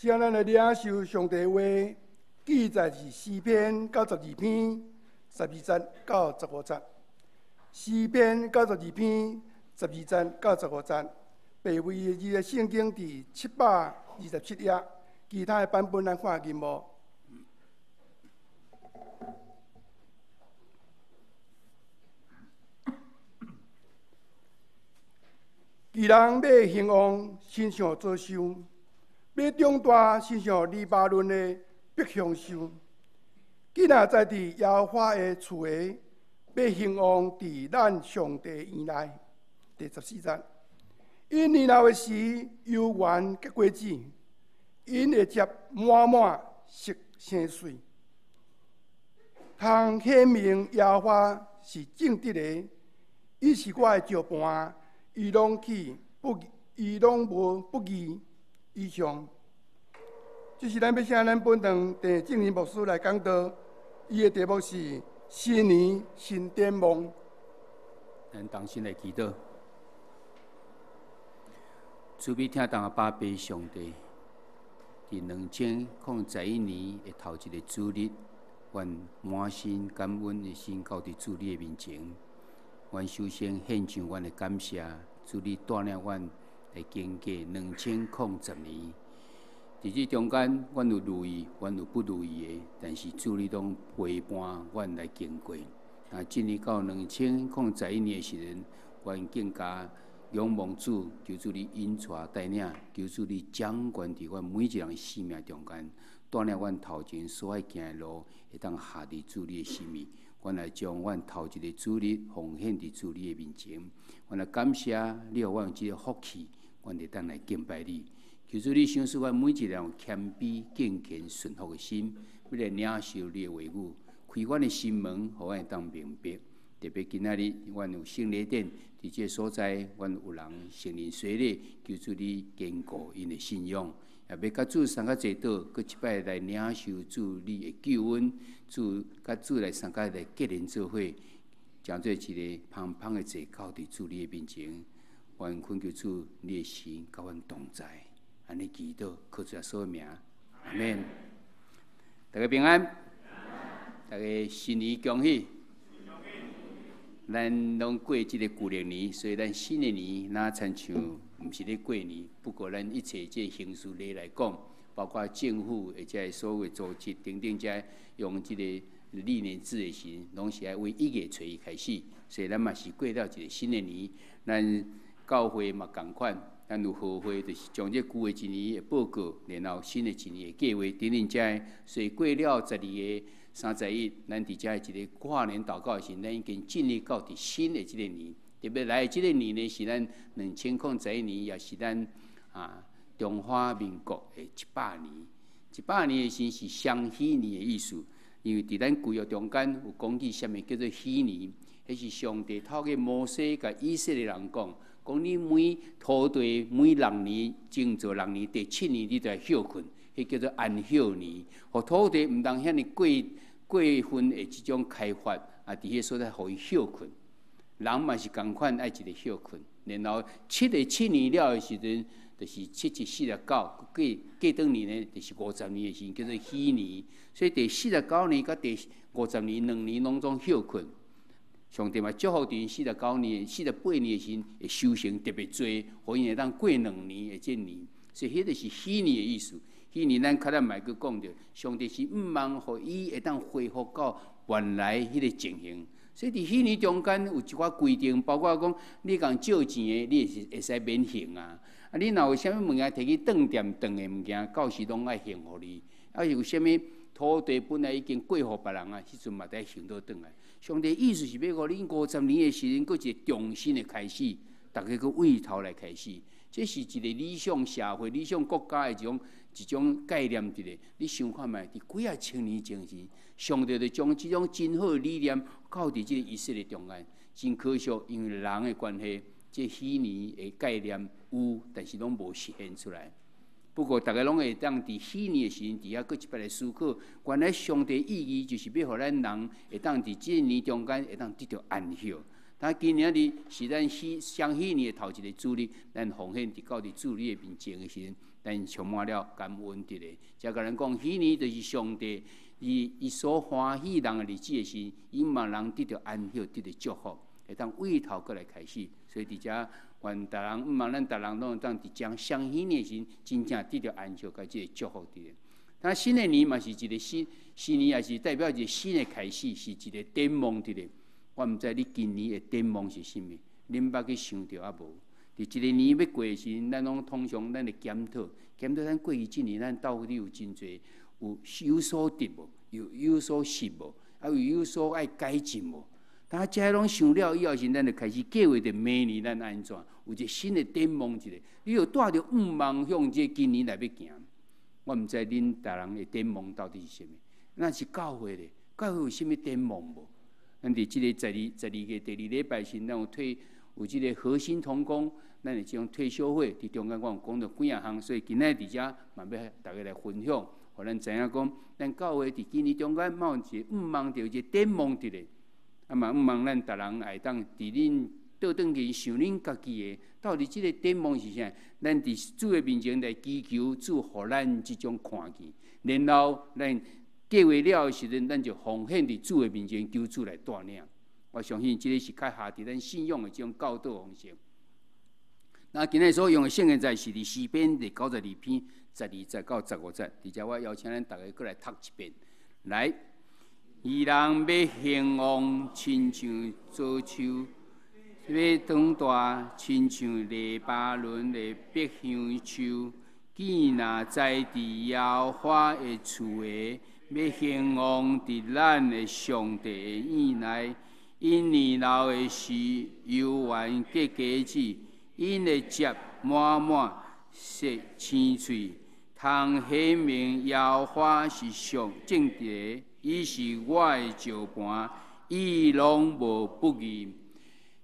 现在咱来领受上帝话，记载是诗篇92篇12节到15节。诗篇92篇12节到15节，白话字的圣经伫727页，其他的版本咱看见无？伊人要兴旺，身上做修；要长大，身上黎巴嫩的碧香树。既然在伫耶和华的厝下，要兴旺伫咱上帝院内。第14节，因年老的时有缘结果子，因会接满满熟生水。通显明耶和华是正直的，伊是我的石盘。伊拢无不义。以上，这是咱要请咱本堂第正任牧师来讲道，伊的题目是新年新展望。咱同心来祈祷，慈悲听当百倍上帝，伫2021年的头一个主日，愿满心感恩的心到伫主你的面前。阮首先献上阮的感谢，主你带领阮来经过2020年。伫这中间，阮有如意，阮有不如意的，但是主你拢陪伴阮来经过。啊，今年到2021年的时阵，阮更加仰望主，求主你引带带领，求主你掌管伫阮每一人生命中间，带领阮头前所爱行的路，会当下伫主你的心意。阮来将阮头一个主日奉献伫主你的面前，阮来感谢你，互阮有这个福气，阮会当来敬拜你。求主你赏赐阮每一个人谦卑、敬虔、顺服的心，要来领受你的话语，开阮的心门，互阮会当明白。特别今仔日，阮有圣礼典，伫这所在，阮有人成年洗礼，求主你坚固因的信仰。也要甲主三甲坐倒，搁一摆来领受主你的救恩，主甲主来三甲来结连做伙，将做一个芳芳的坐到伫主你的面前。愿恳求主你的神甲阮同在，安尼祈祷，靠主耶稣的名，阿免。大家平安，大家新年恭喜！咱拢过即个旧历年，所以咱新的年哪亲像毋是咧过年。不过咱一切即形式例来讲，包括政府或者所有的组织等等，遮用即个历年制的时，拢是爱为1月初1开始。所以咱嘛是过了一个新的年，咱教会嘛共款，咱有好会，就是将这旧的一年的报告，然后新的一年的计划等等遮。所以过了12月31，咱伫遮一个跨年祷告的时，咱已经进入到伫新的即个年。特别来即个年呢，是咱2021年，也是咱中华民国的100年。100年的时是双喜年的意思，因为伫咱旧约中间有讲起什么叫做喜年，迄是上帝透过摩西甲以色列人讲，你每土地每6年，正做6年，第7年你就要休困。迄叫做安休年，互土地毋通遐尼过分的即种开发，伫迄所在互伊休困。人嘛是共款爱一个休困，然后7年了的时阵，就是77、49，过当年呢，就是50年的时阵，叫做喜年。所以第49年甲第50年2年拢总休困。上帝嘛祝福伫49年、48年的时阵会修成特别多，互因会当过2年的这年。所以迄就是喜年的意思。喜年咱较咱嘛去讲着，上帝是毋望互伊会当恢复到原来迄个情形。所以伫喜年中间有一寡规定，包括讲你共借钱的，你是会使免还啊。你若有啥物物件摕去当店当的物件，到时拢爱还互你。有啥物土地本来已经过互别人啊，迄阵嘛得还倒转来。上帝意思是要互你50年的时阵，搁一个重新的开始，大家搁为头来开始。这是一个理想社会、理想国家的一种概念。你想看觅，伫几千年前时，上帝就将这种真好的理念靠伫这个以色列中间。真可惜，因为人的关系，这喜年的概念有，但是拢无实现出来。不过，大家拢会当伫喜年的时阵，伫遐搁一摆来思考，原来上帝意义就是要互咱人会当伫这年中间会当得到安息。但今年日是咱上迄年的头一个主日，咱奉献伫到伫主日的面前的时阵，咱充满了感恩的咧。才甲咱讲，迄年就是上帝伊所欢喜人的日子的时，伊望人得到安息，得到祝福，会当为头过来开始。所以伫遮，愿逐人望咱逐人拢当伫将上迄年的时，真正得到安息，甲即个祝福伫咧。但新的年嘛是一个新年，也是代表一个新的开始，是一个展望伫咧。我毋知你今年的展望是啥物，恁捌去想着啊无？伫一个年要过时，咱拢通常咱会检讨咱过去一年咱到底有真侪有所得无，有所失无，啊有所爱改进无？但这拢想了以后，时咱就开始计划着明年咱安怎，有一个新的展望一个。你要带着望向这今年来要行。我毋知恁逐人的展望到底是啥物？咱是教会咧，教会有啥物展望无？咱伫即个12月第2礼拜时，咱有即个核心同工，咱的即种退休会伫中间，我有讲到几啊项，所以今仔伫遮嘛要大家来分享，互咱知影讲，咱教会伫今年中间嘛有一个望着一个展望伫咧，啊嘛望咱逐人会当伫恁倒转去想恁家己的，到底即个展望是啥？咱伫主的面前来祈求主，互咱即种看见，然后咱计划了的时阵，咱就奉献伫主的面前，求主来带领。我相信这个是较下伫咱信仰的这种教导方式。那今日所用的圣经在是伫诗篇第92篇12节到15节，伫遮我邀请咱大家过来读一遍。来，伊人要兴旺，亲像早秋；要长大，亲像黎巴嫩的百香树。见若栽伫耶和华的厝的，要兴旺伫咱的上帝的院内。因年老的时，犹原结果子；因的叶满满，结青翠。通显明耶和华是上正直的，伊是我的石盘，伊拢无不义。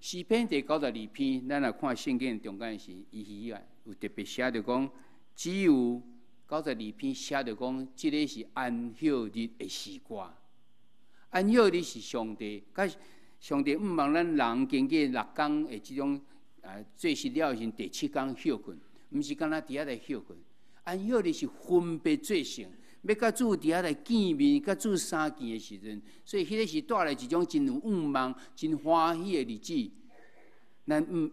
诗篇第92篇，咱来看圣经中间是伊啊，有特别写着讲，只有92篇写着讲，即个是安息日的诗歌。安息日是上帝，上帝毋望咱人经过6天的即种做事了时，第7天休困，毋是干那伫遐来休困。安息日是分别做成，要甲主伫遐来见面，甲主相见的时阵，所以迄个是带来一种真有望、真欢喜的日子。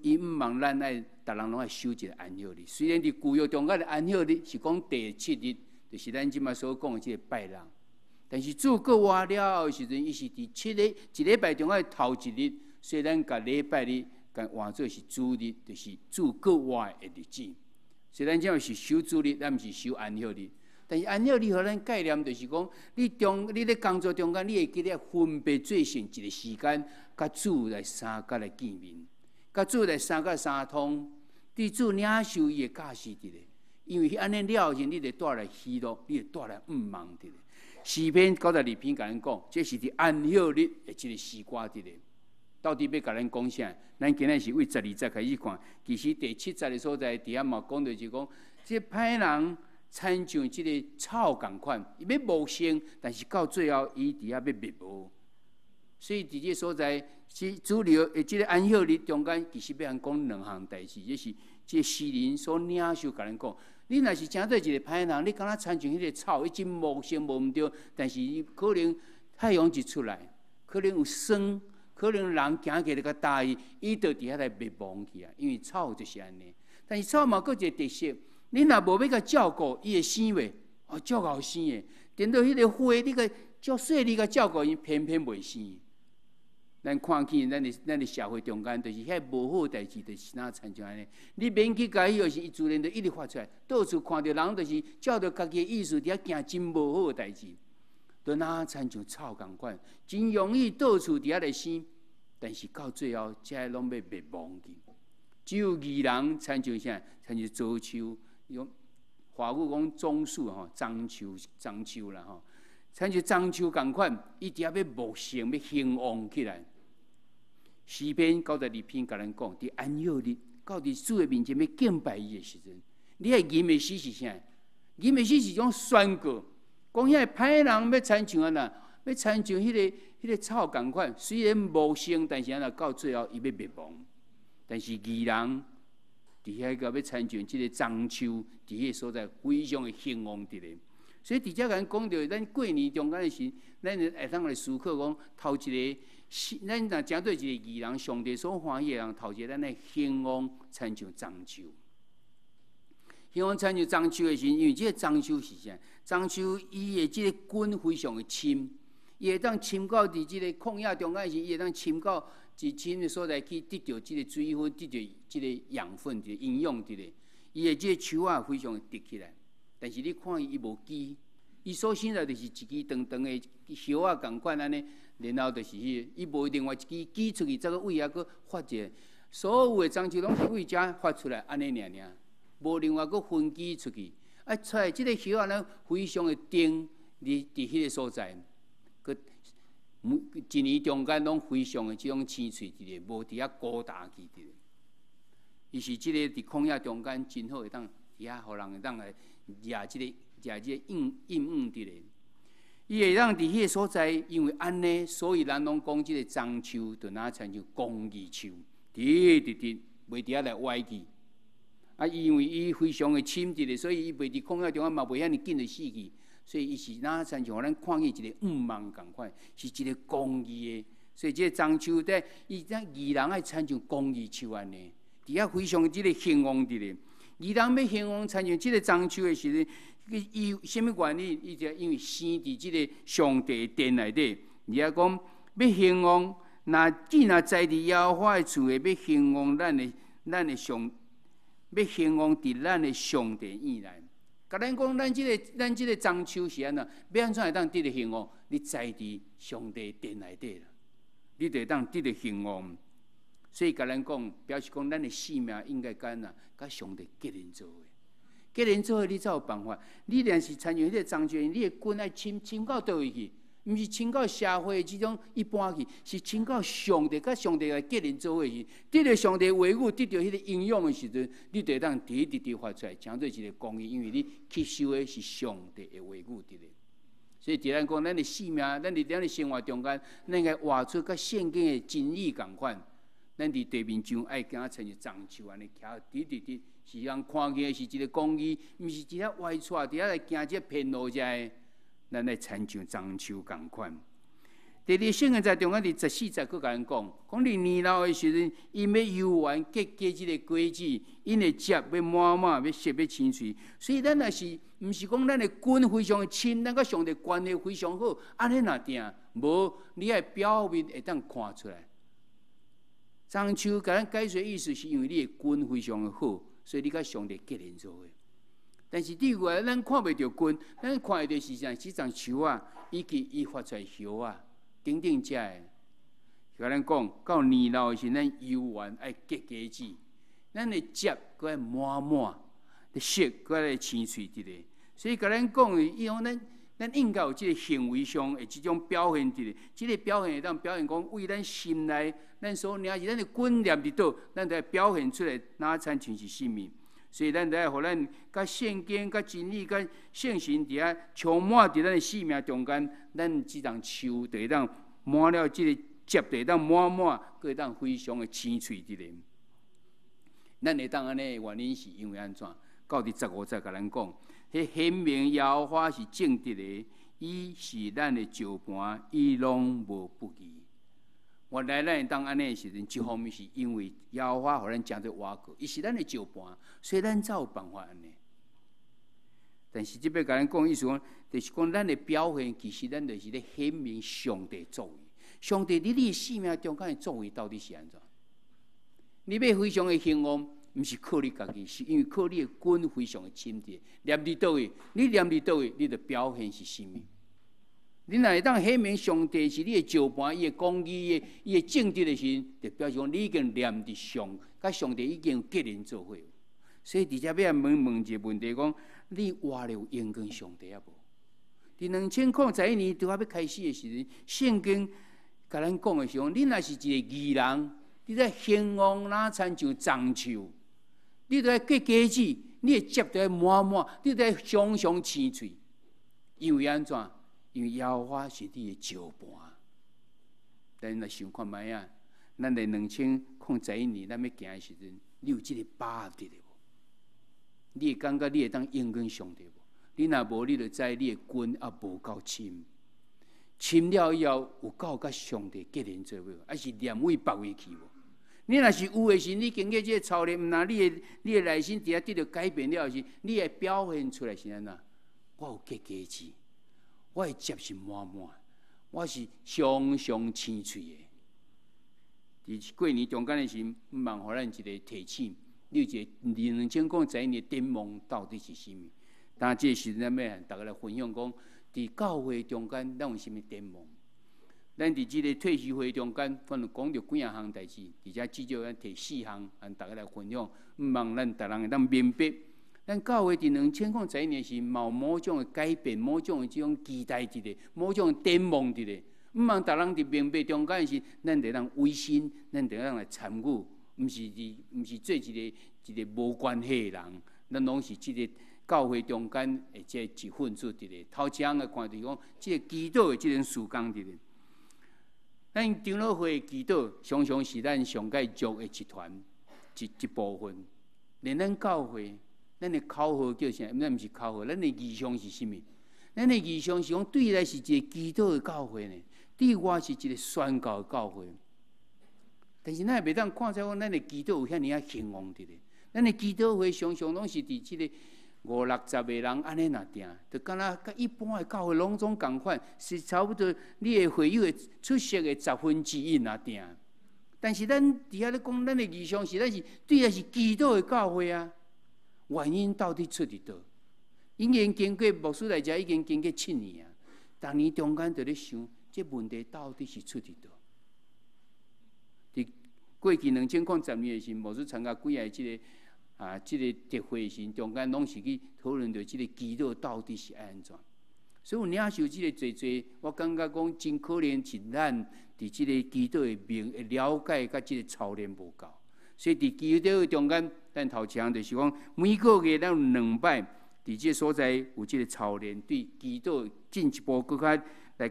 伊毋望咱爱，逐人拢爱守一个安息日。虽然伫旧约中间的安息日是讲第7日，就是咱即马所讲的即个拜六。但是主过活了后时阵，伊是伫一礼拜中间头一日，所以咱甲礼拜日甲换做是主日，就是主过活的日子。所以咱即是守主日，咱毋是守安息日。但是安息日互咱概念就是讲，你咧工作中间，你会记得分别做成一个时间，甲主来相甲来见面，甲主来相甲相通，对主领受伊的教示伫咧。因为安尼了后，你就带来喜乐，你就带来望伫咧。诗篇92篇甲咱讲，这是伫安息日的即个诗歌伫咧。到底要甲咱讲啥？咱今日是为12节开始看，其实第7节的所在，伫遐嘛讲就是讲，这歹人亲像即个草共款，伊要茂盛，但是到最后伊伫遐要灭亡。所以伫这所在，主流的即个安息日中间，其实要咱讲2项代志，这是即个诗人所领受甲咱讲。你若是真对一个歹人，你敢若亲像迄个草，一直茂盛无毋对，但是可能太阳一出来，可能有霜，可能人行起来较大意，伊就伫遐来灭亡去啊。因为草就是安尼，但是草嘛佫一个特色，你若无要甲照顾，伊会生袂？哦，照顾生诶。等到迄个花，你甲足细腻甲照顾，伊偏偏袂生。咱看见咱的社会中间，就是遐无好代志，就是哪亲像安尼。你免去甲伊，就是伊自然就一直发出来。到处看到人，就是照着家己的意思，伫遐行真无好的代志，都哪亲像草共款，真容易到处伫遐来生。但是到最后，这拢要灭亡去。只有义人亲像啥？亲像早秋，用华语讲棕树吼，樟树啦吼，亲像樟树共款，伊伫遐要茂盛，要兴旺起来。诗篇92篇甲咱讲，伫安息日，到伫主的面前要敬拜伊的时阵，你的吟的诗是啥？吟的诗是种宣告，讲遐歹人要亲像安那，要亲像迄个草共款，虽然无生，但是安那到最后伊要灭亡。但是义人伫遐个要亲像即个樟树，伫迄个所在非常的兴旺伫咧。所以伫遮咱讲到，咱过年中间的时，咱会当来思考讲，头一个，咱若针对一个义人，上帝所欢喜的人，头一个咱来兴旺亲像樟树。兴旺亲像樟树的时，因为即个樟树是啥？樟树伊的即个根非常的深。伊会当深到伫即个旷野中间时，伊会当深到一深的所在去得到即个水分，得到即个养分、即个营养伫咧。伊的即个树啊非常的直起来，但是你看伊无枝，伊所生来就是一支长长的叶啊共款安尼，然后就是伊无另外一支枝出去，再个为遐个发一个，所有的樟树拢是为遮发出来安尼尔，无另外个分枝出去。啊，出来即个叶啊，呢非常的定伫迄个所在。一年中间拢非常的即种青翠伫咧，无伫遐高大去伫咧。伊是即个伫旷野中间真好，会当伫遐互人会当来抓即个应伫咧。伊会当伫迄个所在，因为安尼，所以咱拢讲即个樟树，就哪亲像公义树，直袂伫遐来歪去。啊，因为伊非常的深伫咧，所以伊袂伫旷野中间嘛，袂遐尼紧就死去。所以伊是哪亲像咱看见一个梦共款，是一个公义的。所以即个樟树在伊咱义人爱亲像公义树安尼，伫遐非常即个兴旺伫咧。义人要兴旺亲像即个樟树的时阵，伊什么原因？伊就因为生伫即个上帝殿内底，而且讲要兴旺，既然在伫耶和华的厝诶，要兴旺咱的上，要兴旺伫咱的上帝院内。甲咱讲，咱即个樟树是安怎？要安怎会当得到兴旺？你在伫上帝殿内底啦，你就会当得到兴旺。所以甲咱讲，表示讲，咱的性命应该甲上帝结连做伙。结连做伙，你才有办法。你若是参与迄个樟树，你的根爱深到倒位去？毋是深到社会即种一般去，是深到上帝，甲上帝来结连做伙去。得到上帝话语，得到迄个营养的时阵，你就会当直发出来，讲做一个公义，因为你吸收的是上帝的话语伫咧。所以，既然讲咱的性命，咱的生活中间，咱应该活出甲圣经的真理共款。咱伫地面上爱行亲像樟树安尼徛直，是人看见的是一个公义，毋是一个歪错，伫遐来行这偏路遮的。咱来亲像樟树共款。第二，圣经在中间伫14节佫甲咱讲伫年老的时阵，因要游玩结即个果子，因的汁要满，要熟要青翠。所以咱若是毋是讲咱的根非常的深，咱甲上帝关系非常好，安尼若定，无你爱表面会当看出来。樟树甲咱解说意思是因为你的根非常的好，所以你甲上帝结连做伙。但是对外咱看袂到根，咱看会到是啥？即丛树啊，伊发出来叶啊，等等遮的。甲咱讲到年老的时，咱游玩爱结果子，咱的汁佫爱满，的色佫爱青翠伫咧。所以甲咱讲，伊讲咱应该有即个行为上的即种表现伫咧。即个表现会当表现讲，为咱心内，咱所领是咱的观念伫倒，咱就表现出来，哪参像是甚物。所以咱就要互咱甲圣经、甲真理、甲圣神伫遐充满伫咱的生命中间，咱即丛树就会当满了即个汁，就会当满，佫会当非常的青翠伫咧。咱会当安尼的原因是因为安怎？到第15节甲咱讲，迄显明耶和华是正直的，伊是咱的石盘，伊拢无不义。原来咱会当安尼的时阵，一方面是因为耶和华互咱诚侪瓦果，伊是咱的石盘，所以咱才有办法安尼。但是即要甲咱讲意思讲，就是讲咱的表现，其实咱就是咧显明上帝作为。上帝伫你的生命中间的作为到底是安怎？你要非常的兴旺，毋是靠你家己，是因为靠你的根非常的深切。念伫倒位，你念伫倒位，你的表现是甚物？你若会当显明上帝是你的石盘，伊的公义、伊的正直的时，就表示讲你已经念伫上，甲上帝已经结连做伙。所以，伫遮要问一个问题，讲你活了有应跟上帝啊无？伫2021年拄要开始的时阵，圣经甲咱讲的是讲，你若是一个义人，你在兴旺哪参像樟树，你都要结果子，你的汁都要满，你都要常常青翠，因为安怎？因为耶和华是你的石盘。咱来想看卖啊，咱来2001年，咱要行的时阵，你有这个把握得无？你会感觉你会当应允上帝无？你若无，你就知你的根也无够深。深了以后，有够甲上帝结连做伙，还是念位别位去无？你若是有的时，你经过这个操练，毋但你的内心伫遐得到改变了时，你会表现出来是安怎？我有结果子，我的接是满满，我是常常青翠的。伫过年中间的时，毋茫互咱一个提醒，你有一个2001年的展望到底是啥物？但这个时阵，咱要大家来分享讲，伫教会中间，咱有啥物展望？咱伫即个退休会中间，可能讲着几啊项代志，而且至少咱摕4项，和大家来分享。毋茫咱逐人会当明白，咱教会伫2001年是有某种的改变，某种的即种期待伫咧，某种的展望伫咧。毋茫逐人伫明白中间是，咱得当委身，咱得当来参与，毋是做一个无关系的人，咱拢是即个教会中间的即一份子伫咧。头一项的看伫讲，即个祈祷的即种事工伫咧。咱长老会的祈祷常常是咱上界弱的一团一部分，连咱教会，咱的口号叫啥？咱毋是口号，咱的意向是啥物？咱的意向是讲，对来是一个祈祷的教会呢，对外是一个宣教的教会。但是咱也袂当看出讲，咱的祈祷有遐尼啊兴旺伫咧。咱的祈祷会常常拢是伫即个50-60个人安尼若定，就敢若甲一般的教会拢总共款，是差不多你的会友的出席的1/10若定。但是咱伫遐咧讲，咱的意向是咱是对来是祈祷的教会啊。原因到底出伫倒？已经经过牧师来遮，已经经过7年啊。当年中间就咧想，这问题到底是出伫倒？伫过去2010年的时，牧师参加几个即个特会时，中间拢是去讨论着即个祈祷到底是安怎。所以有领受即个做，我感觉讲真可怜是咱伫即个祈祷的了解甲即个操练无够。所以伫祈祷的中间，咱头前就是讲每个月咱有2摆，伫即个所在有即个操练，对祈祷进一步搁较来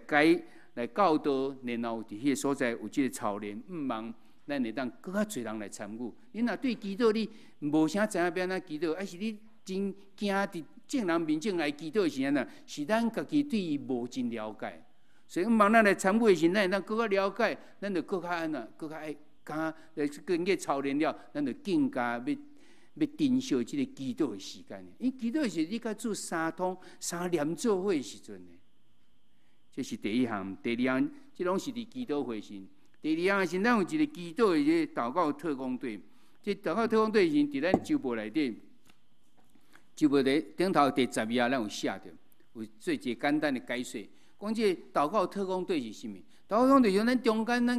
教导，然后伫迄个所在有即个操练，毋茫。咱会当搁较侪人来参与。你若对祈祷你无啥知影要安怎祈祷，还是你真惊伫正人面前来祈祷是安怎？是咱家己对伊无真了解，所以毋茫咱来参与的时，咱会当搁较了解，咱就搁较安怎，搁较爱敢经过操练了，咱就更加要珍惜即个祈祷的时间。因为祈祷是你甲主3念做伙的时阵呢，这是第一项。第二项，即拢是伫祈祷会时。第二项是咱有一个祈祷的一个祷告特工队，这祷告特工队是伫咱周报内底，周报的顶头第10页咱有写着，有做一个简单的解说。讲这祷告特工队是啥物？祷告特工队就是咱中间咱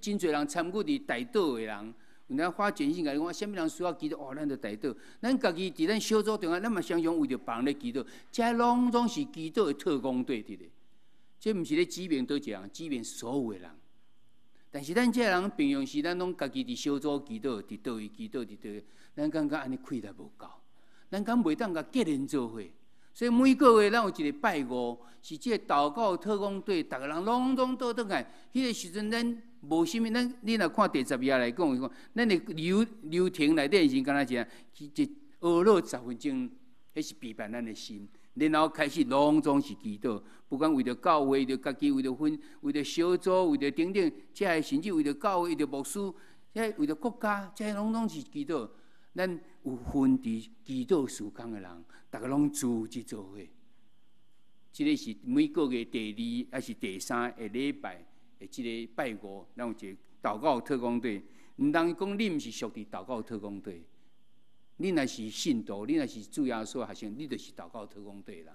真侪人参与伫代祷的人，有咱发简讯甲你讲，啥物人需要祈祷，咱就代祷。咱家己伫咱小组中间，咱嘛常常为着别人咧祈祷，这拢总是祈祷的特工队伫咧。这毋是咧指明倒一个人，指明所有的人。但是咱这人平常时，咱拢家己伫小组祈祷，伫倒位祈祷，伫倒位，咱感觉安尼气力无够，咱敢袂当甲结连做伙。所以每个月咱有一个拜5，是即个祷告特工队，逐个人拢总倒转来。迄个时阵，咱无啥物，你若看第10页来讲，咱的流程内底是敢若一学了10分钟，迄是陪伴咱的心。然后开始拢总是祈祷，不管为着教会、为着家己、为着小组、为着等等，这甚至为着教会、为着牧师，这为着国家，这拢是祈祷。咱有分伫祈祷事工的人，大家拢组织做伙。这个是每个月第2还是第3个礼拜的这个拜5，咱有一个祷告特工队。唔通讲你毋是属于祷告特工队。你若是信徒，你若是主耶稣学生，你就是祷告特工队人，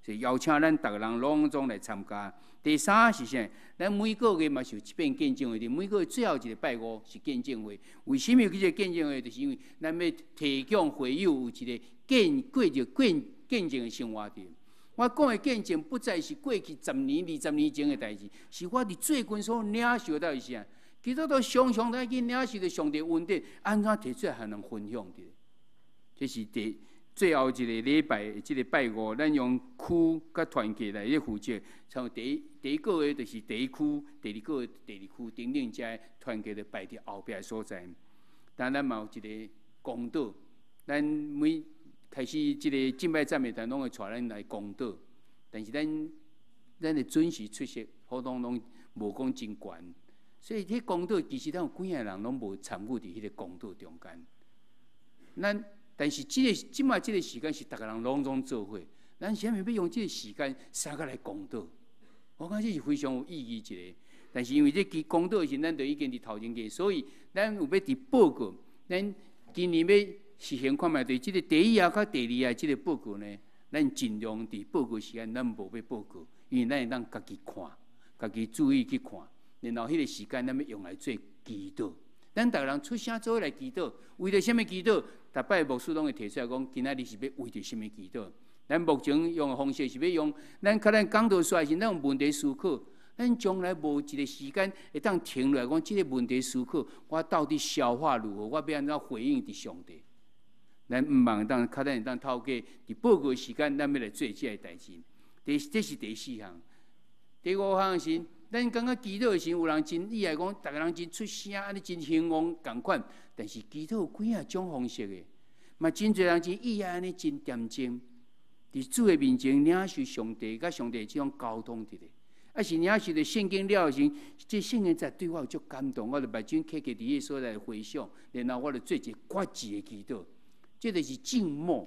所以邀请咱逐个人拢总来参加。第3是啥？咱每个月嘛是有一遍见证会的，每个月最后一个拜5是见证会。为什么有这个见证会？就是因为咱要提供会友有一个过着见证的生活的。我讲的见证，不再是过去10年、20年前的代志，是我伫最近所领受到的是啥？其实都常常在去领受着上帝恩典，安怎提出来还能分享的？这是第最后一个礼拜，即个拜五，咱用区甲团契来咧负责。像第一个月就是第一区，第二个月第二区，等等遮团契咧摆伫后壁所在。但咱嘛有一个公道，咱每开始即个敬拜赞美团拢会带咱来公道，但是咱的准时出席，好多拢无讲真悬。所以迄公道其实咱有几个人拢无参与伫迄个公道中间。但是即马即个时间是逐个人拢总做伙，咱啥物要用即个时间三个来公道？我感觉这是非常有意义一个。但是因为这公道的时，咱就已经伫头前过，所以咱有要伫报告，咱今年要实行看卖对即个第一啊、甲第二啊即个报告呢，咱尽量伫报告时间咱无要报告，因为咱会当家己看，家己注意去看，然后迄个时间咱要用来做祈祷。咱逐个人出声做伙来祈祷，为着什么祈祷？逐摆牧师拢会提出来讲，今仔日是要为着什么祈祷？咱目前用的方式是要用，咱讲道出来时，咱用问题思考。咱将来无一个时间会当停落来讲，即个问题思考，我到底消化如何？我要安怎回应伫上帝？咱毋茫当，较咱会当透过伫报告时间，咱要来做即个代志。这是第四项。第五项是，咱感觉祈祷的时，有人真厉害，讲逐个人真出声，安尼真兴旺共款。但是祈祷有几啊种方式的，嘛真侪人真意安尼真恬静，伫主的面前领受上帝，甲上帝即种沟通伫咧。啊是领受着圣经了时，这圣经才对我有足感动，我就目睭刻刻伫迄所在回想，然后我就做一个决志的祈祷，这就是静默。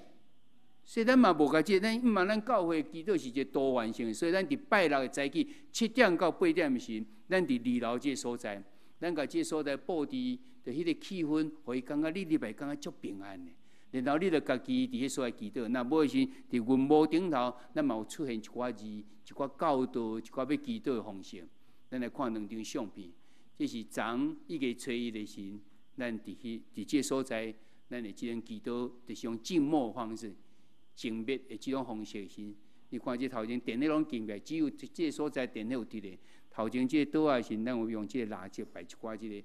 所以咱嘛无甲即，咱咱教会祈祷是一个多元性，所以咱伫拜六的早起7点到8点时，咱伫二楼即个所在，咱甲即个所在布置，就迄个气氛，互伊感觉你入来感觉足平安的。然后你就家己伫迄所在祈祷，那无时伫云幕顶头，咱嘛有出现一寡字、一寡教导、一寡要祈祷的方式。咱来看2张相片，这是昨1月初1的时，咱伫即个所在，咱的即种祈祷，就是用静默的方式、静谧的即种方式时，你看这头前电咧拢进来，只有即个所在电咧有伫咧。头前即个倒仔时，咱有用即个蜡烛摆一寡即个，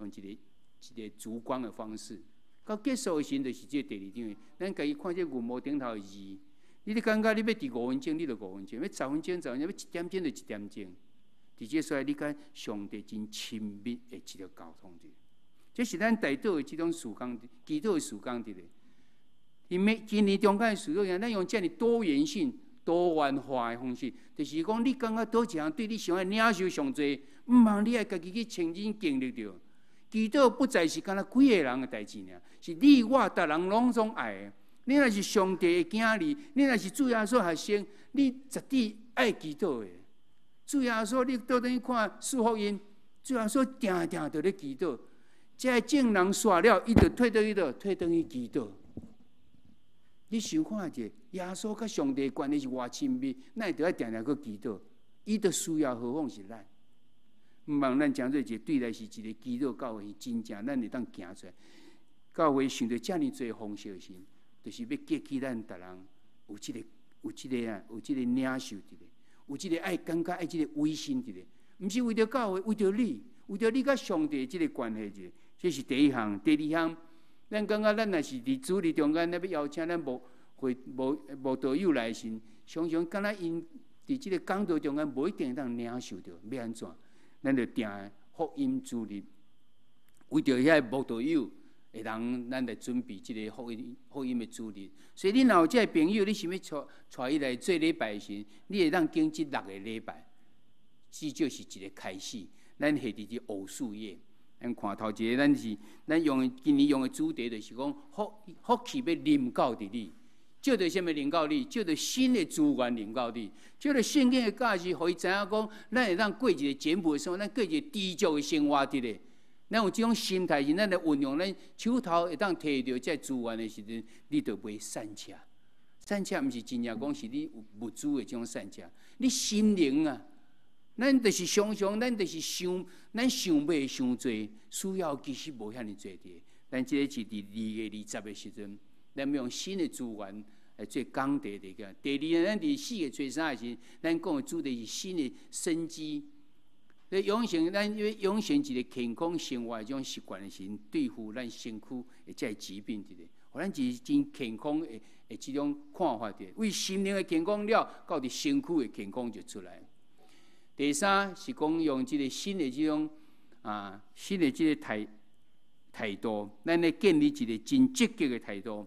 用一个烛光的方式。到结束的时，就是即个第2张的。咱家己看这云幕顶头的字，你感觉你要伫5分钟，你就5分钟；要10分钟，10分钟；要1点钟就1点钟。伫这所在，你甲上帝真亲密的一个沟通的，这是咱大道的即种时光，祈祷的时光的咧。因为今年中间的时光，咱用这样多元性、多元化的方式，就是讲你感觉倒一项对你上爱领受上侪，毋茫你爱家己去亲身经历着。祈祷不再是干那几个人的代志尔，是你我逐人拢总爱的。你若是上帝的囝儿，你若是主耶稣学生，你绝对爱祈祷的。主耶稣，你倒转去看四福音，主耶稣定定就咧祈祷。这证人煞了，伊就退倒去倒，退倒去祈祷。你想看者，耶稣甲上帝的关系是偌亲密，咱会着爱定定去祈祷。伊着需要何况是咱？毋茫咱讲做一个对来是一个祈祷教会，真正咱会当行出来。教会想到遮尔多方式时，就是要激起咱逐人有即个领受伫咧，有即个爱感觉爱即个委身伫咧，毋是为着教会，为着你甲上帝即个关系者，这是第一项。第二项，咱感觉咱若是伫主日中间，咱要邀请咱无道友来时，常常敢若因伫即个讲道中间无一定当领受着，要安怎？咱就定福音主日，为着遐无道友会当，咱来准备即个福音的主日。所以你若有即个朋友，你想要带伊来做礼拜时，你会当经即6个礼拜，至少是一个开始。咱下伫即乌树叶，咱看头一个，咱今年用的主题就是讲福气要临到伫你。借着什么领导你？借着新的资源领导你，借着圣经的价值，互伊知影讲，咱会当过一个简朴的生活，咱过一个知足的生活伫咧。咱有这种心态是，咱来运用咱手头会当摕到这资源的时阵，你就袂散车。散车毋是真正讲是你有物资的这种散车，你心灵啊，咱就是常常，咱就是咱想买伤济，需要其实无遐尼济的。咱这个是伫2月20的时阵。咱要用新的资源来做讲题的个。第二，咱伫4月初3的时，咱讲的主题是新的生机。咱养成一个健康生活的这种习惯的时，对付咱身躯的这疾病的，互咱是真健康的即种看法的。为心灵的健康了，到伫身躯的健康就出来。第三是讲用即个新的即种新的即个态度，咱来建立一个真积极的态度，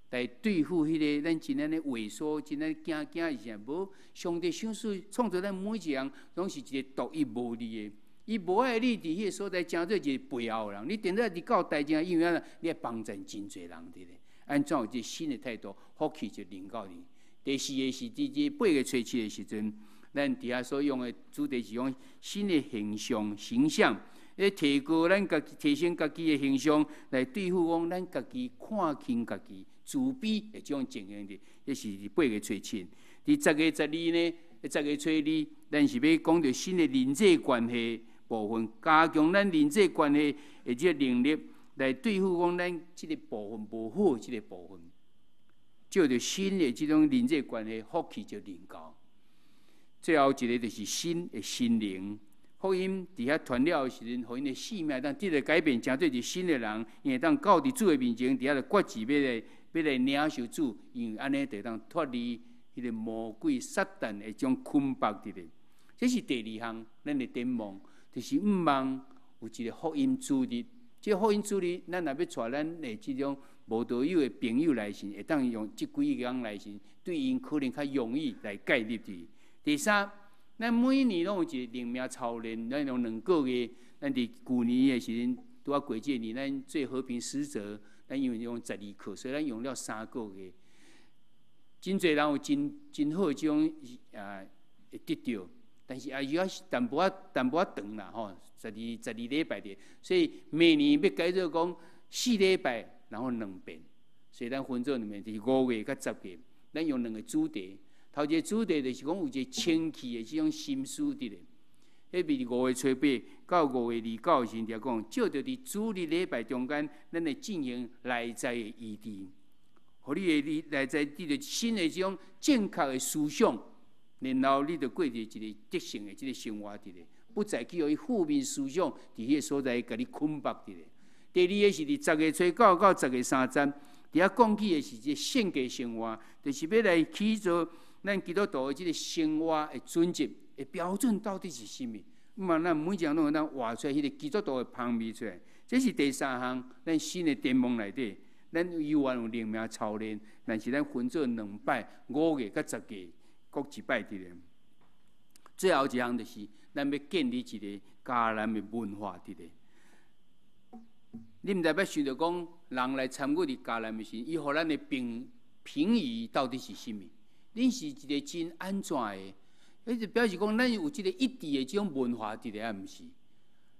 来对付迄个咱真正的畏缩、真正惊是啥？无上帝想创造咱每一个人，拢是一个独一无二的。伊无爱你伫迄个所在，诚做一个背后的人。你定在伫到代志因为你要帮助真侪人伫咧。安怎有一个新的态度，福气就临到你。第四个是伫这8月初7的时阵，咱伫遐所用的主题是用新的形象。提高咱家己、提升家己的形象，来对付讲咱家己看轻家己、自卑的这种情形的，这是8月初7。伫10月12呢，10月初2，咱是要讲到新的人际关系部分，加强咱人际关系的这个能力，来对付讲咱这个部分无好这个部分。照着新的这种人际关系，福气就临到。最后一个就是新的心灵。福音伫遐传了的时阵，互因的性命当得到改变，成做一新的人，因会当到伫主的面前，伫遐就决志要来领受主，因为安尼就当脱离迄个魔鬼撒旦的种捆绑伫咧。这是第2项，咱的展望，就是毋望有一个福音主日。这福音主日，咱若要带咱的即种无道友的朋友来信，会当用即几个人来信，对因可能较容易来建立伫。第三。咱每年拢有一个灵命操练，咱用2个月。咱伫旧年的时阵，拄啊过这年，咱做和平使者，咱因为用12课，所以咱用了3个月。真侪人有真好这种会得到，但是也要淡薄仔长啦吼，12礼拜的，所以每年要改做讲4礼拜，然后2遍，所以咱分做2遍，就是5月甲10月，咱用2个主题。头一个主题就是讲有一个清气的这种心思伫咧。迄边5月初8到5月29的时阵，讲照着伫主日礼拜中间，咱会进行内在的医治，互你的内在得到新的这种正确的思想，然后你就过着一个德性的这个生活伫咧，不再去互负面思想伫迄个所在甲你捆绑伫咧。第2个是伫10月初9到10月30，伫遐讲起的是一个圣洁生活，就是要来起做。咱基督徒的这个生活的准则、的标准到底是甚么？咱每一个人都有咱画出来迄个基督徒的香味出来。这是第3项，咱新的展望内底，咱依然有灵命操练，但是咱分做2摆，5月甲10月各一摆伫咧。最后一项就是咱要建立一个迦南的文化伫咧。你毋知要想着讲，人来参与伫迦南的时，伊互咱的评语到底是甚么？恁是一个真安怎的？迄就表示讲，咱有即个一致的这种文化伫咧，啊，毋是？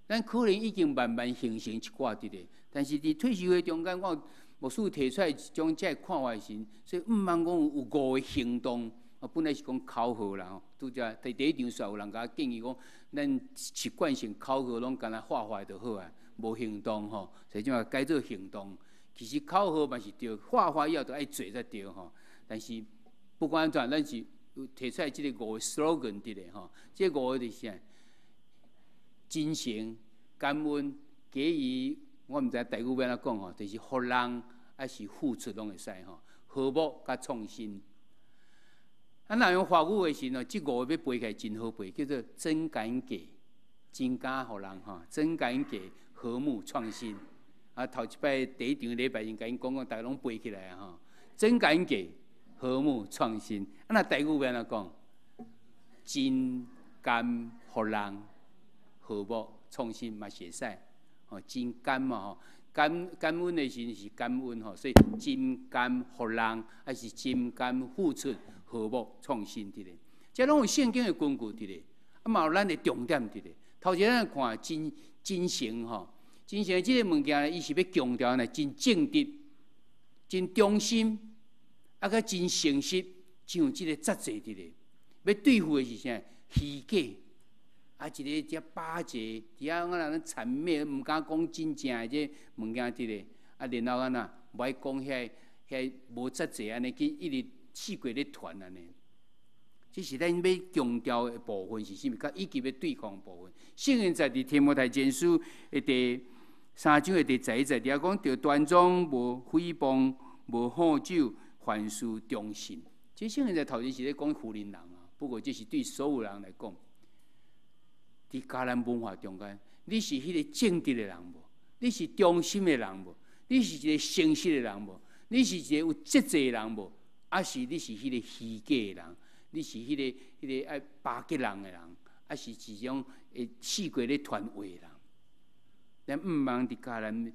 咱可能已经慢慢形成一寡伫咧，但是伫退休的中间，我牧师提出来一种这看法时，所以毋茫讲有5个行动。本来是讲口号啦，拄则第1场说有人甲建议讲，咱习惯性口号拢干那画就好啊，无行动吼，所以就改做行动。其实口号嘛是对，画以后都爱做才对吼，但是。不管安怎，咱是提出来即个5个 slogan 伫咧吼，即5个就是啥？真诚、感恩、给予，我毋知台语要安怎讲吼，就是互人还是付出拢会使吼，和睦甲创新。若用华语的时候，即5个要背起来真好背，叫做真敢给、真敢互人吼，真敢给、和睦创新。头一摆第1场礼拜因甲因讲，大家拢背起来啊吼，真敢给。和睦创新，那台语要安怎讲？真甘互人，和睦创新嘛是会使，吼真甘嘛吼，感恩的时是感恩吼，所以真甘互人，还是真甘付出，和睦创新伫咧。这拢有圣经的根据伫咧，嘛有咱的重点伫咧。头前咱看真诚吼，真诚即个物件，伊是要强调呢，真正直、真忠心。甲真诚实，真有即个责责伫咧。要对付的是啥？虚假，一个只巴结，伫遐我人谄媚，毋敢讲真正的这物件伫咧。然后安那，无爱讲遐无责责安尼，去一直四过咧传安尼。这是咱要强调的部分是啥物？甲以及要对抗的部分。圣经在提摩太前书的3章的第11节，底下讲着端庄，无诽谤，无好酒，凡事忠信。这圣经在头前是咧讲富人人啊，不过这是对所有人来讲。伫迦南文化中间，你是迄个正直的人无？你是忠心的人无？你是一个诚实的人无？你是一个有节制的人无？还是你是迄个虚假的人？你是迄个爱巴结人的人？还是一种四界咧传话的人？咱毋茫伫迦南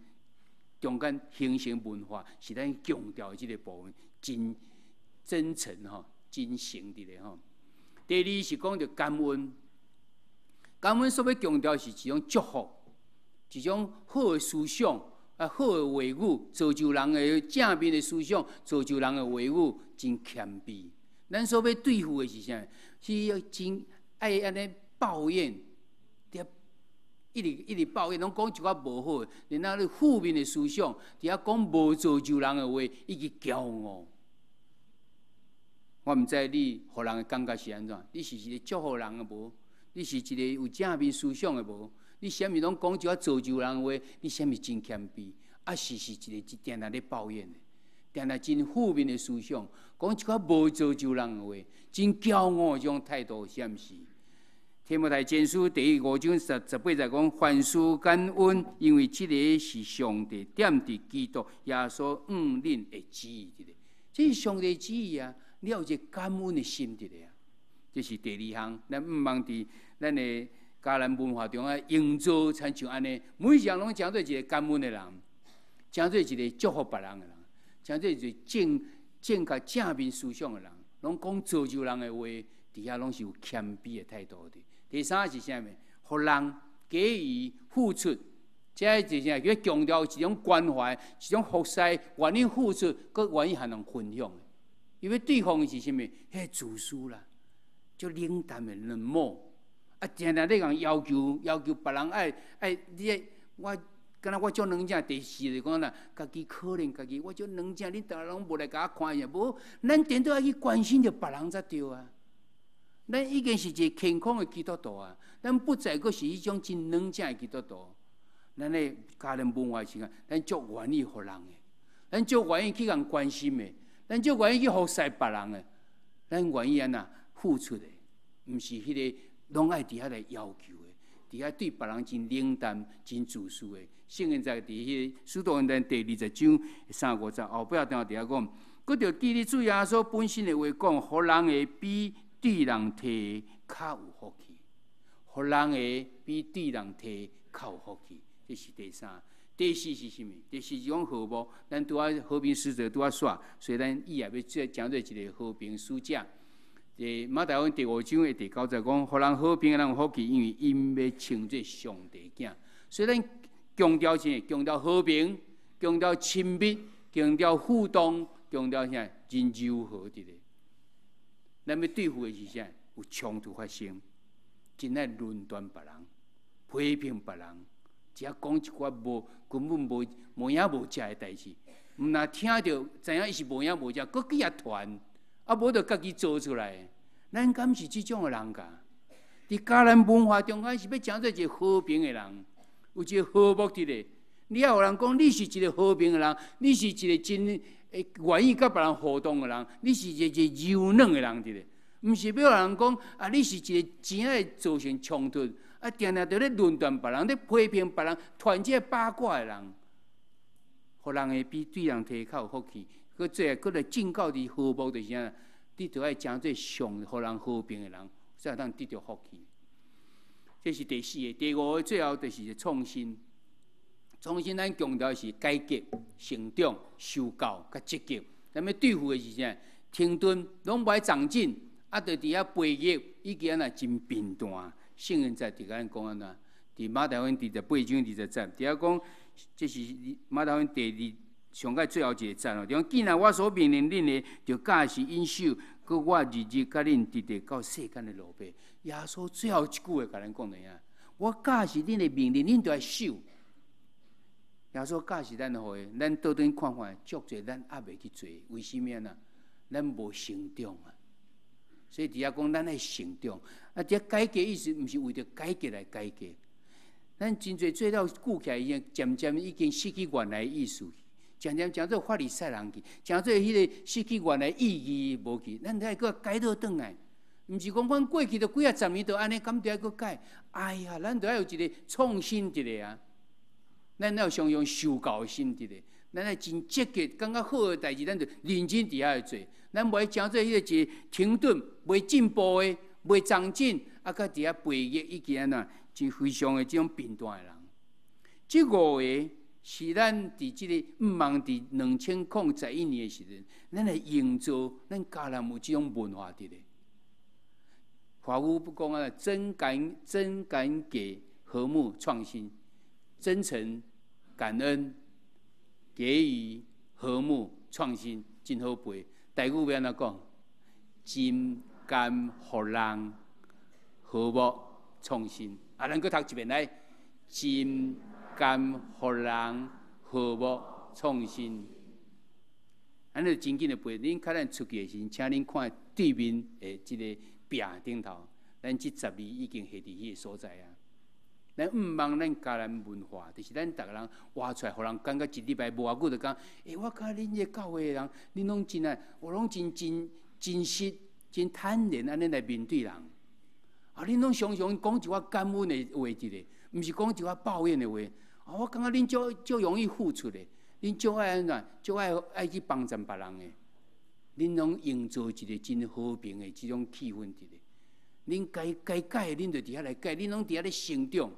中间形成文化，是咱强调即个部分，真诚吼，真诚伫咧吼。第二是讲着感恩。感恩所要强调是一种祝福，一种好的思想好的话语，造就人的正面的思想，造就人的话语真谦卑。咱所要对付的是啥？是要真爱安尼抱怨，一直抱怨，拢讲一寡无好的，然后你负面的思想，伫遐讲无造就人的话，以及骄傲。我毋知你互人的感觉是安怎？你是一个祝福人的无？你是一个有正面思想的无？你啥物拢讲一寡造就人的话？你啥物真谦卑？是一个定定咧抱怨的，定定真负面的思想，讲一寡无造就人的话，真骄傲的种态度，是毋是？提摩太前书第5章18节讲：凡事感恩，因为这个是上帝点伫基督耶稣恁的旨意的。这是上帝旨意啊！你要有一个感恩的心伫咧啊！这是第2项，咱毋茫伫咱的迦南文化中啊，营造亲像安尼，每一项拢讲做一个感恩的人，讲做一个祝福别人的人，讲做一个正确正面思想的人，拢讲造就人的话，伫遐拢是有谦卑的态度的。第3是啥物？互人给予付出，这是啥？叫强调一种关怀，一种服侍，愿意付出，佮愿意和人分享的。因为对方是啥物？迄自私啦。就冷淡的冷漠，定定咧讲要求别人爱你，我敢若我做软正。第4就讲啦，家己可怜家己，我做软正，你逐个拢无来甲我看一下，无，咱点都要去关心着别人才对啊。咱已经是一个健康的基督徒啊，咱不再阁是迄种真软正的基督徒。咱的家人文化是啊，咱足愿意互人的，咱足愿意去人关心的，咱足愿意去服侍别人的，咱愿意安那。付出的，毋是迄个拢爱伫遐来要求的，伫遐对别人真冷淡、真自私的。圣经在伫迄《使徒行传》第20章350后壁段伫遐讲，佮着记你主耶稣本身的话讲，互人会比对人摕较有福气，互人会比对人摕较有福气。这是第3。第4是啥物？第4是讲和睦，咱拄仔和平使者拄仔说，所以咱以后要讲做一个和平使者。马太福音第5章的第9节讲，互人和平的人有福气，因为因要称作上帝囝。所以咱强调啥？强调和平，强调亲密，强调互动，强调啥？真柔和的咧。咱要对付的是啥？有冲突发生，真爱论断别人，批评别人，只讲一寡根本无影无食的代志。毋若听到知影伊是无影无食，搁去遐传。无就家己做出来，咱敢是即种的人噶？伫迦南文化中间是要讲做一个和平的人，有一个和睦的咧。你要有人讲你是一个和平的人，你是一个真愿意甲别人互动的人，你是一个柔软的人的咧。毋是要有人讲你是一个真爱造成冲突，定定在咧论断别人，咧批评别人，传这八卦的人，互人会比对人摕较有福气。搁来警告伫和睦就是啥？你着爱讲做上互人和平的人，才通得到福气。这是第4个。第5个最后就是创新。创新咱强调是改革、成长、修教、甲积极。咱要对付的是啥？停顿拢无爱长进，就伫遐培育，以及安那真贫惰。圣经在伫咱讲安那，伫马太福音第18章20节，伫遐讲，这是马太福音第2。上个最后一个赞哦，讲既然我所命令恁的，就假是应守，佮我日日甲恁直直到世间的落败。耶稣最后一句话甲咱讲的呀，我假是恁的命令，恁就要守。耶稣假是咱互的，咱倒转看看，足侪咱还袂去做，为什么呢？咱无成长啊。所以伫遐讲，咱爱成长。伫遐改革意思，毋是为着改革来改革。咱真侪做了顾起来，已经渐渐已经失去原来意思，渐渐做法利赛人去，渐做迄个失去原来意义无去，咱再搁改倒转来。毋是讲阮过去都几啊十年都安尼，敢着爱搁改？哎呀，咱着要有一个创新一个啊！咱要常用受教的心一个，咱要真积极，感觉好的代志，咱就认真伫遐来做。咱袂诚做迄个一个停顿，袂进步的，袂长进，啊，甲伫遐背逆，以及安那，真非常的这种贫惰的人。这5个是咱伫即个毋茫伫2011年的时阵，咱来营造咱迦南有即种文化伫咧。华语不讲啊，真感给和睦创新，真诚感恩给予和睦创新，真好背。台语要安怎讲？真甘互人和睦创新。啊，咱搁读一遍来，真甘互人和睦创新。安尼真紧的背。恁较咱出去的时阵，请恁看对面的即个壁顶头，咱即10字已经写伫迄个所在啊。咱毋茫咱迦南文化，就是咱逐个人挖出来，互人感觉一礼拜无偌久就讲，我甲恁个教会的人，恁拢真爱，我拢真实、真坦然安尼来面对人。啊，恁拢常常讲一寡感恩的话伫咧，毋是讲一寡抱怨的话。啊，我感觉恁足容易付出的，恁足爱安怎，足爱去帮助别人的。恁拢营造一个真和平的即种气氛伫咧。恁该改，恁就伫遐来改，恁拢伫遐咧成长。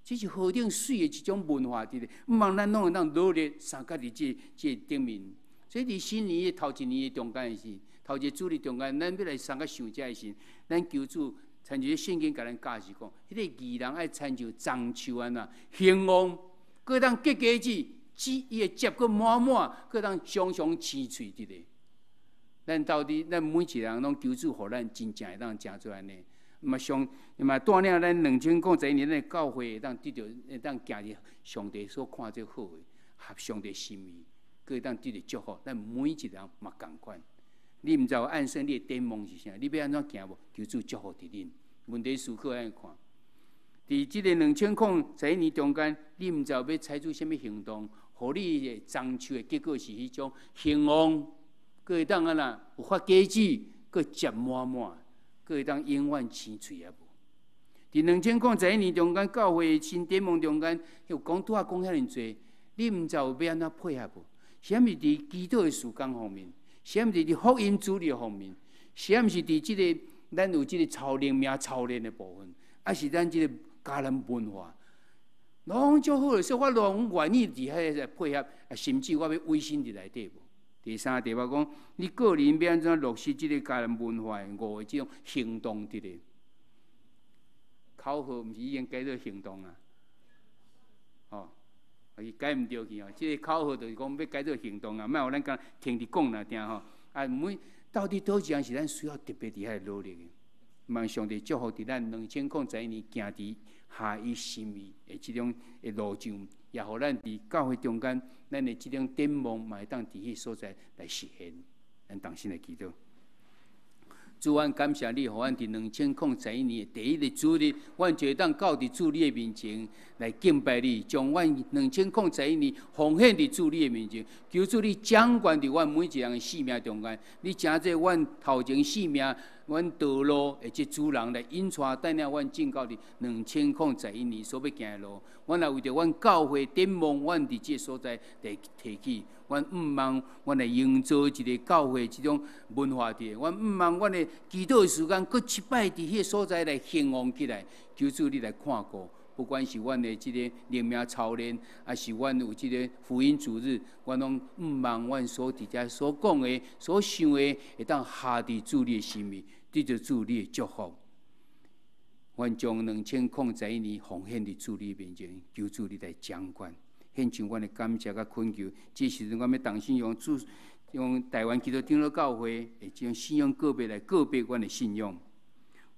这是何等水的一种文化伫咧，毋茫咱拢会当努力相甲伫这顶面。所以伫新年的头一年的中间的时，头一个主日中间，咱要来相甲想这的时，咱求主参照圣经甲咱教示讲，迄个义人爱参照樟树安那兴旺，搁当结果子，伊的结果满满，搁当常常青翠伫咧。咱到底，咱每一个人拢求主，互咱真正会当诚做安尼。嘛带领咱2021年的教会，会当得到，会当行入上帝所看做好的，合上帝心意，佮会当得到祝福。咱每一个人嘛共款。你毋知有按算你的展望是啥？你要安怎行无？求主祝福伫恁。问题思考安尼看。伫即个2021年中间，你毋知要采取什么行动，互你的樟树的结果是迄种兴旺，佮会当安那有发果子，佮结满满。佫会当永远青翠也无。伫2021年中间，教会新展望中间，有讲拄仔讲遐尼济，你毋知有要安怎配合无？是毋是伫祈祷的时间方面？是毋是伫福音主理方面？是毋是伫即个咱有即个操灵命操练的部分？还是咱即个迦南文化？拢足好的，所以我拢愿意伫遐来配合，甚至我要委身伫内底无。第三题我讲，你个人要安怎落实即个迦南文化的5个即种行动伫咧？口号毋是已经改做行动啊？哦，伊改毋对去哦。即个口号就是讲要改做行动啊，莫互咱讲听伫讲啦，听吼。啊，到底倒一项是咱需要特别伫遐努力的？望上帝祝福伫咱2021年行伫合伊心意的即种的路上。也互咱伫教会中间，咱的即种展望，嘛会当伫迄所在来实现。咱同心来祈祷。主，阮感谢你，互阮伫2021年第一个主日，阮就会当到伫主你的面前来敬拜你，将阮2021年奉献伫主你的面前，求主你掌管伫阮每一个人的性命中间。你诚济阮头前性命。阮道路的即主人来引带带领阮进到伫2021年所要行的路，阮也为着阮教会展望，阮伫即个所在来提起，阮毋茫阮来营造一个教会即种文化伫，阮毋茫阮的祈祷的时间，搁一摆伫迄个所在来兴旺起来，求主你来看顾。不管是阮的即个灵命操练，还是阮有即个福音主日，阮拢毋茫阮所伫遮所讲的、所想的，会当下伫主你的心意，得着主你的祝福。阮将2021年奉献伫主你面前，求主你来掌管，献上阮的感谢甲恳求。这时阵，阮要重新用台湾基督长老教会的即种信仰个别来告别阮的信仰。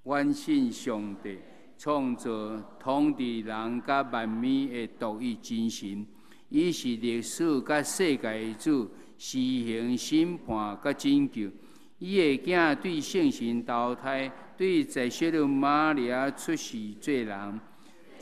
阮信上帝。创造统治人甲万物的独一真神，伊是历史甲世界的主，施行审判甲拯救。伊的囝对圣神投胎，对在小的玛利亚出世做人，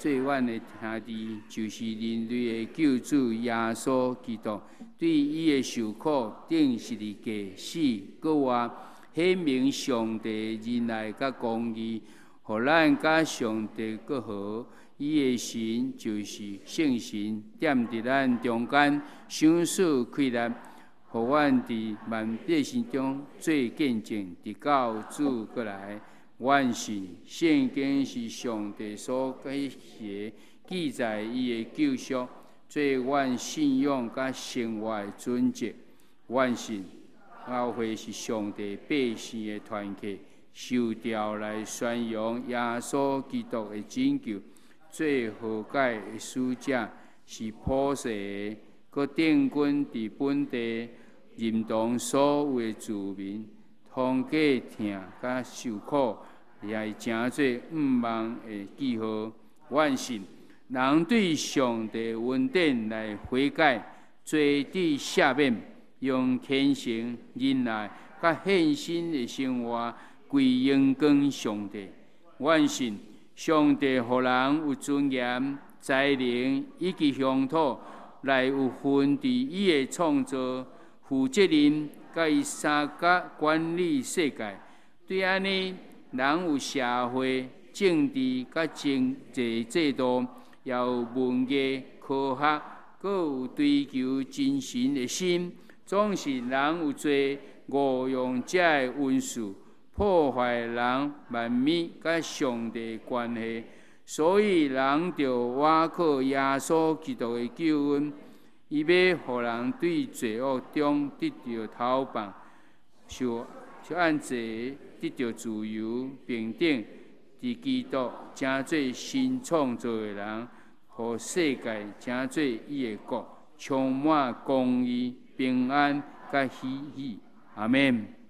最远的兄弟，就是人类的救主耶稣基督。对伊的受苦，顶十字架死，搁活，显明上帝仁爱甲公义，互咱甲上帝和好。伊的神就是圣神，踮伫咱中间，赏赐开力，互阮伫万百姓中做见证，直到主过来。阮信圣经是上帝所启示的，记载伊的救赎，做阮信仰甲生活的准则。阮信教会是上帝百姓的团契，受调来宣扬耶稣基督的拯救。最和解的使者是普世的，佮定军伫本地，认同所有的子民，通过疼甲受苦，也是诚侪毋望的记号。阮信人对上帝恩典来悔改，罪得赦免，用虔诚、仁爱甲献身的生活归荣光上帝。阮信上帝互人有尊严、才能以及乡土，来有份伫伊的创造、负责任，甲伊三角管理世界。对安尼，人有社会、政治甲经济制度，也有文艺、科学，阁有追求精神的心，总是人有做误用这的温数。破坏人万美甲上帝关系，所以人着倚靠耶稣基督的救恩，伊要互人对罪恶中得到逃放，就按这得到自由平等，伫基督成做新创造的人，互世界成做伊的国，充满公义、平安甲喜喜。阿门。